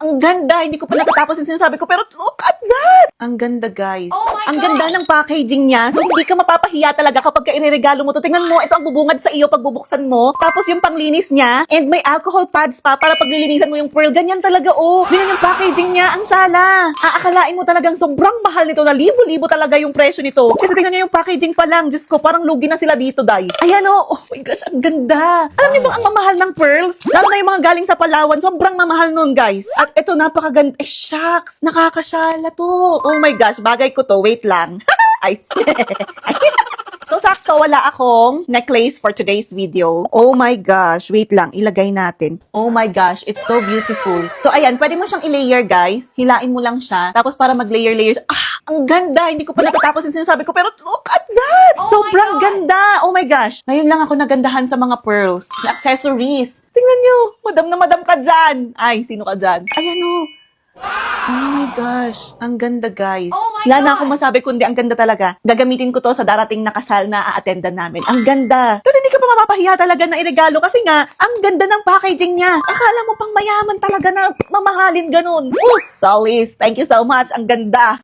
Ang ganda. Hindi ko pa natatapos yung sinasabi ko. Pero look at that. Ang ganda, guys. Oh my Ang God. ganda ng packaging niya. So, hindi ka mapapahiya talaga kapag ireregalo mo to. Tingnan mo, ito ang bubungad sa iyo pag bubuksan mo. Tapos yung panglinis niya. And may alcohol pads pa para paglilinisan mo yung pearl. Ganyan talaga, oh. Ganyan yung packaging niya. Ang sala. Aakalain mo talagang sobrang mahal nito. Na libo-libo talaga yung presyo nito. Kasi tingnan nyo yung packaging pa lang. Diyos ko, parang lugi na sila dito, day. Ayan, oh. Oh my gosh, ang ganda. Alam niyo ba ang mamahal ng pearls? Lalo na yung mga galing sa Palawan. Sobrang mamahal nun, guys. At ito, napakaganda. Eh, shucks. Nakakasala to. Oh my gosh, bagay ko to. Wait lang. Ay. So, sakto, wala akong necklace for today's video. Oh my gosh. Wait lang, ilagay natin. Oh my gosh, it's so beautiful. So, ayan, pwede mo siyang i-layer, guys. Hilain mo lang siya. Tapos, para mag-layer-layers. Ah, ang ganda. Hindi ko pa natatapos yung sinasabi ko. Pero look at that. Oh Sobrang my God. ganda. Oh my gosh. Ngayon lang ako nagandahan sa mga pearls. Na accessories. Tingnan nyo. Madam na madam ka dyan. Ay, sino ka dyan? Ayan o. Oh my gosh. Ang ganda, guys. Oh my Wala na God. akong masabi kundi ang ganda talaga. Gagamitin ko to sa darating na kasal na a-attendan namin. Ang ganda. Tapos hindi ka pa mapapahiya talaga na iregalo kasi nga, ang ganda ng packaging niya. Akala mo pang mayaman talaga na mamahalin ganun. Solis, thank you so much. Ang ganda.